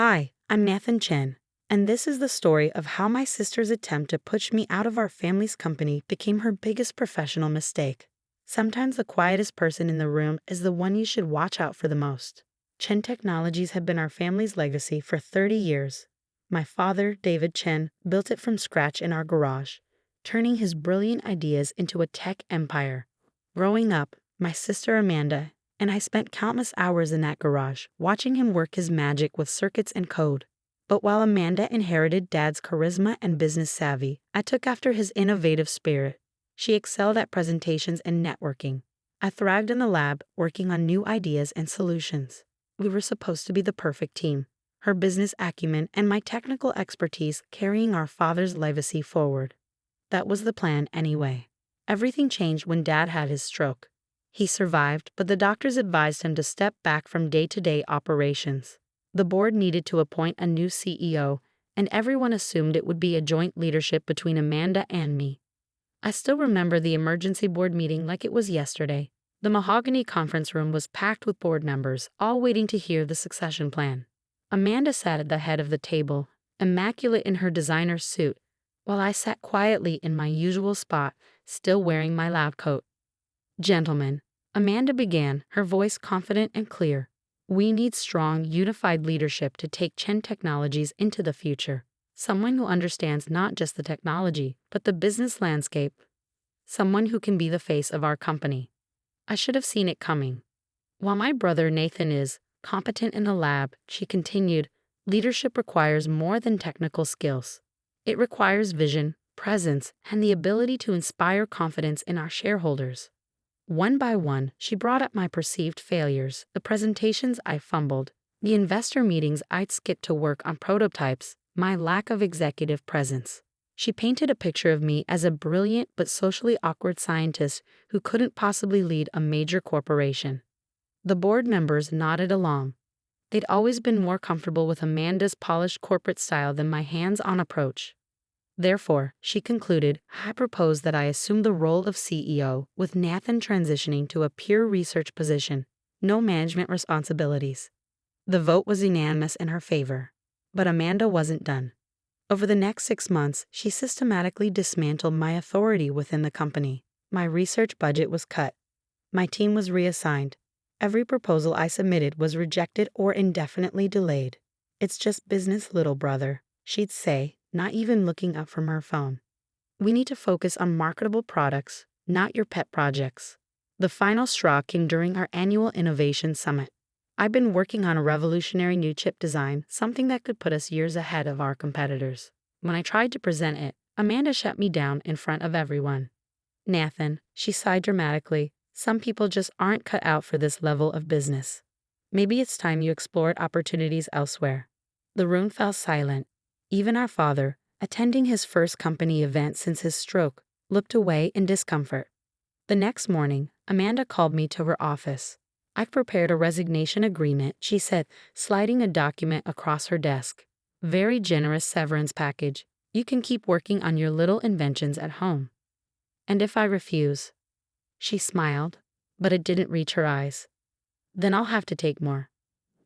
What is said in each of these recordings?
Hi, I'm Nathan Chen, and this is the story of how my sister's attempt to push me out of our family's company became her biggest professional mistake. Sometimes the quietest person in the room is the one you should watch out for the most. Chen Technologies had been our family's legacy for 30 years. My father, David Chen, built it from scratch in our garage, turning his brilliant ideas into a tech empire. Growing up, my sister Amanda and I spent countless hours in that garage, watching him work his magic with circuits and code. But while Amanda inherited Dad's charisma and business savvy, I took after his innovative spirit. She excelled at presentations and networking. I thrived in the lab, working on new ideas and solutions. We were supposed to be the perfect team, her business acumen and my technical expertise carrying our father's legacy forward. That was the plan anyway. Everything changed when Dad had his stroke. He survived, but the doctors advised him to step back from day-to-day operations. The board needed to appoint a new CEO, and everyone assumed it would be a joint leadership between Amanda and me. I still remember the emergency board meeting like it was yesterday. The mahogany conference room was packed with board members, all waiting to hear the succession plan. Amanda sat at the head of the table, immaculate in her designer suit, while I sat quietly in my usual spot, still wearing my lab coat. "Gentlemen," Amanda began, her voice confident and clear, "we need strong, unified leadership to take Chen Technologies into the future. Someone who understands not just the technology, but the business landscape. Someone who can be the face of our company." I should have seen it coming. "While my brother Nathan is competent in the lab," she continued, "leadership requires more than technical skills. It requires vision, presence, and the ability to inspire confidence in our shareholders." One by one, she brought up my perceived failures, the presentations I fumbled, the investor meetings I'd skipped to work on prototypes, my lack of executive presence. She painted a picture of me as a brilliant but socially awkward scientist who couldn't possibly lead a major corporation. The board members nodded along. They'd always been more comfortable with Amanda's polished corporate style than my hands-on approach. Therefore, she concluded, I proposed that I assume the role of CEO, with Nathan transitioning to a pure research position, no management responsibilities. The vote was unanimous in her favor. But Amanda wasn't done. Over the next 6 months, she systematically dismantled my authority within the company. My research budget was cut. My team was reassigned. Every proposal I submitted was rejected or indefinitely delayed. "It's just business, little brother," she'd say, not even looking up from her phone. "We need to focus on marketable products, not your pet projects." The final straw came during our annual Innovation Summit. I've been working on a revolutionary new chip design, something that could put us years ahead of our competitors. When I tried to present it, Amanda shut me down in front of everyone. "Nathan," she sighed dramatically, "some people just aren't cut out for this level of business. Maybe it's time you explored opportunities elsewhere." The room fell silent. Even our father, attending his first company event since his stroke, looked away in discomfort. The next morning, Amanda called me to her office. "I've prepared a resignation agreement," she said, sliding a document across her desk. "Very generous severance package. You can keep working on your little inventions at home." "And if I refuse?" She smiled, but it didn't reach her eyes. "Then I'll have to take more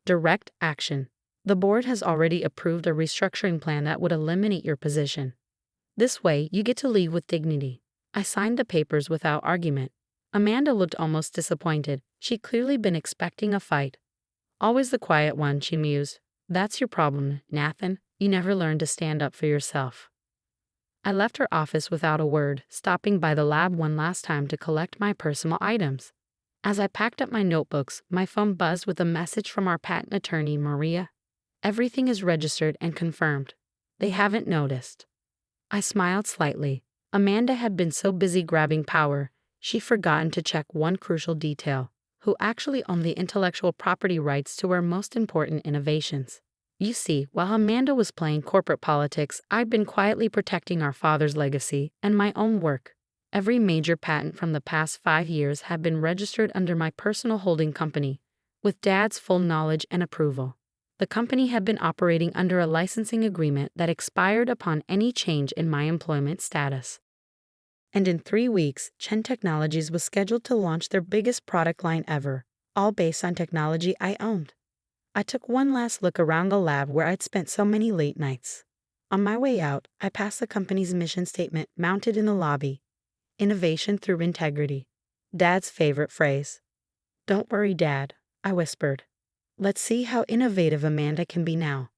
direct action. The board has already approved a restructuring plan that would eliminate your position. This way, you get to leave with dignity." I signed the papers without argument. Amanda looked almost disappointed. She'd clearly been expecting a fight. "Always the quiet one," she mused. "That's your problem, Nathan. You never learn to stand up for yourself." I left her office without a word, stopping by the lab one last time to collect my personal items. As I packed up my notebooks, my phone buzzed with a message from our patent attorney, Maria. "Everything is registered and confirmed. They haven't noticed." I smiled slightly. Amanda had been so busy grabbing power, she'd forgotten to check one crucial detail: who actually owned the intellectual property rights to our most important innovations. You see, while Amanda was playing corporate politics, I'd been quietly protecting our father's legacy and my own work. Every major patent from the past 5 years had been registered under my personal holding company, with Dad's full knowledge and approval. The company had been operating under a licensing agreement that expired upon any change in my employment status. And in 3 weeks, Chen Technologies was scheduled to launch their biggest product line ever, all based on technology I owned. I took one last look around the lab where I'd spent so many late nights. On my way out, I passed the company's mission statement mounted in the lobby. Innovation through integrity. Dad's favorite phrase. "Don't worry, Dad," I whispered. "Let's see how innovative Amanda can be now."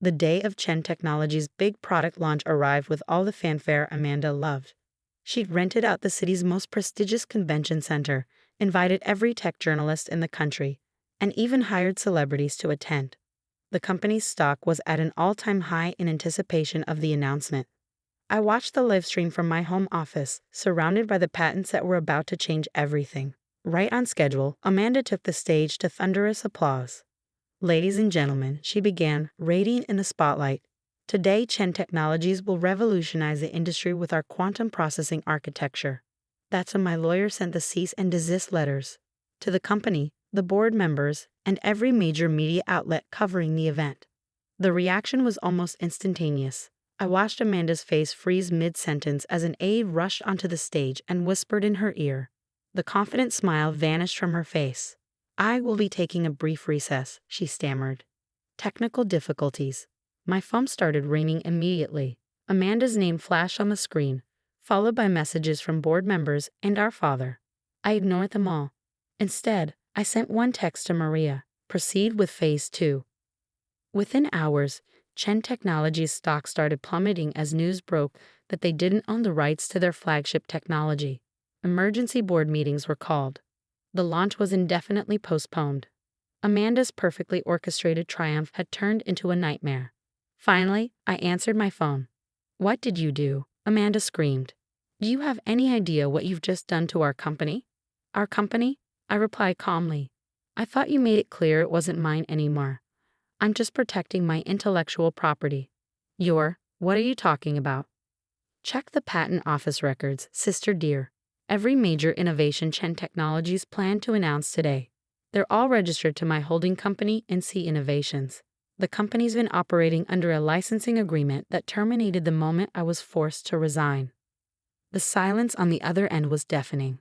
The day of Chen Technologies' big product launch arrived with all the fanfare Amanda loved. She'd rented out the city's most prestigious convention center, invited every tech journalist in the country, and even hired celebrities to attend. The company's stock was at an all-time high in anticipation of the announcement. I watched the live stream from my home office, surrounded by the patents that were about to change everything. Right on schedule, Amanda took the stage to thunderous applause. "Ladies and gentlemen," she began, radiant in the spotlight, "today Chen Technologies will revolutionize the industry with our quantum processing architecture." That's when my lawyer sent the cease and desist letters to the company, the board members, and every major media outlet covering the event. The reaction was almost instantaneous. I watched Amanda's face freeze mid-sentence as an aide rushed onto the stage and whispered in her ear. The confident smile vanished from her face. "I will be taking a brief recess," she stammered. Technical difficulties. My phone started ringing immediately. Amanda's name flashed on the screen, followed by messages from board members and our father. I ignored them all. Instead, I sent one text to Maria: "Proceed with Phase 2. Within hours, Chen Technologies' stock started plummeting as news broke that they didn't own the rights to their flagship technology. Emergency board meetings were called. The launch was indefinitely postponed. Amanda's perfectly orchestrated triumph had turned into a nightmare. Finally, I answered my phone. "What did you do?" Amanda screamed. "Do you have any idea what you've just done to our company?" "Our company?" I replied calmly. "I thought you made it clear it wasn't mine anymore. I'm just protecting my intellectual property." What are you talking about?" "Check the patent office records, sister dear. Every major innovation Chen Technologies plan to announce today. They're all registered to my holding company, NC Innovations. The company's been operating under a licensing agreement that terminated the moment I was forced to resign." The silence on the other end was deafening.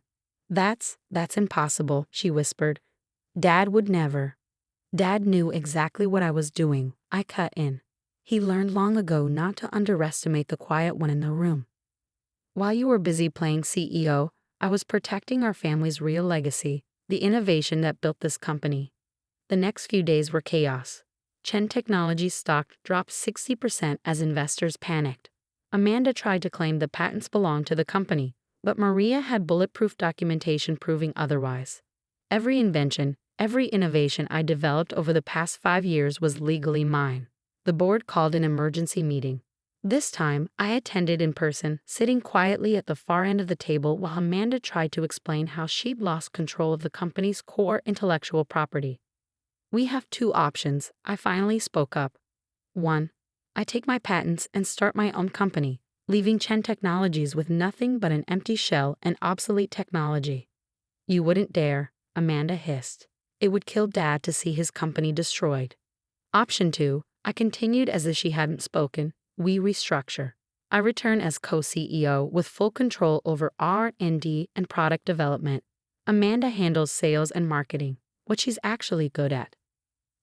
That's impossible," she whispered. "Dad would never." "Dad knew exactly what I was doing," I cut in. "He learned long ago not to underestimate the quiet one in the room. While you were busy playing CEO, I was protecting our family's real legacy, the innovation that built this company." The next few days were chaos. Chen Technologies' stock dropped 60% as investors panicked. Amanda tried to claim the patents belonged to the company, but Maria had bulletproof documentation proving otherwise. Every invention, every innovation I developed over the past 5 years was legally mine. The board called an emergency meeting. This time, I attended in person, sitting quietly at the far end of the table while Amanda tried to explain how she'd lost control of the company's core intellectual property. "We have 2 options," I finally spoke up. 1. I take my patents and start my own company, leaving Chen Technologies with nothing but an empty shell and obsolete technology. "You wouldn't dare," Amanda hissed. "It would kill Dad to see his company destroyed." Option 2, I continued as if she hadn't spoken. "We restructure. I return as co-CEO with full control over R&D and product development. Amanda handles sales and marketing, what she's actually good at.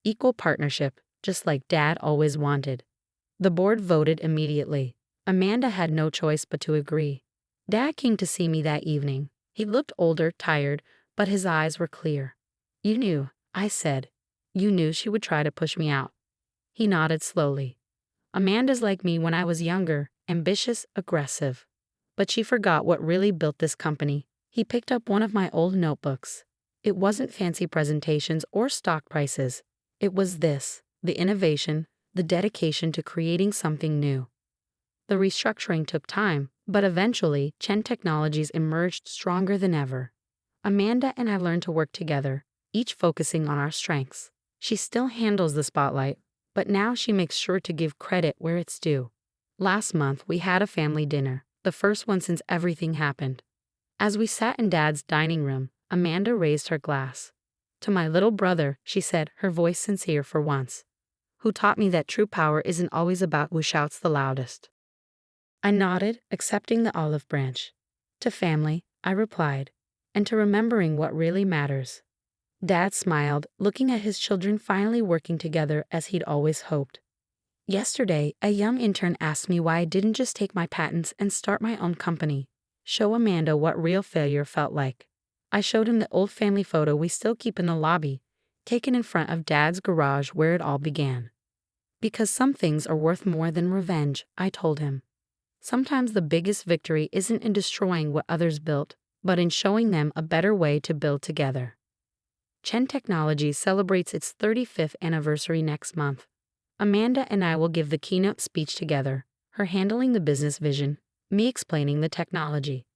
Equal partnership, just like Dad always wanted." The board voted immediately. Amanda had no choice but to agree. Dad came to see me that evening. He looked older, tired, but his eyes were clear. "You knew," I said. "You knew she would try to push me out." He nodded slowly. "Amanda's like me when I was younger, ambitious, aggressive. But she forgot what really built this company." He picked up one of my old notebooks. It wasn't fancy presentations or stock prices. It was this: the innovation, the dedication to creating something new. The restructuring took time, but eventually, Chen Technologies emerged stronger than ever. Amanda and I learned to work together, each focusing on our strengths. She still handles the spotlight, but now she makes sure to give credit where it's due. Last month, we had a family dinner, the first one since everything happened. As we sat in Dad's dining room, Amanda raised her glass. "To my little brother," she said, her voice sincere for once, "who taught me that true power isn't always about who shouts the loudest." I nodded, accepting the olive branch. "To family," I replied, "and to remembering what really matters." Dad smiled, looking at his children finally working together as he'd always hoped. Yesterday, a young intern asked me why I didn't just take my patents and start my own company. Show Amanda what real failure felt like. I showed him the old family photo we still keep in the lobby, taken in front of Dad's garage where it all began. Because some things are worth more than revenge, I told him. Sometimes the biggest victory isn't in destroying what others built, but in showing them a better way to build together. Chen Technologies celebrates its 35th anniversary next month. Amanda and I will give the keynote speech together, her handling the business vision, me explaining the technology.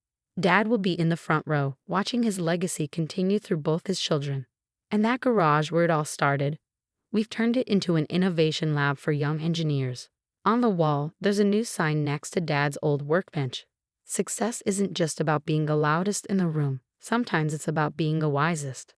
Dad will be in the front row, watching his legacy continue through both his children. And that garage where it all started, we've turned it into an innovation lab for young engineers. On the wall, there's a new sign next to Dad's old workbench. Success isn't just about being the loudest in the room. Sometimes it's about being the wisest.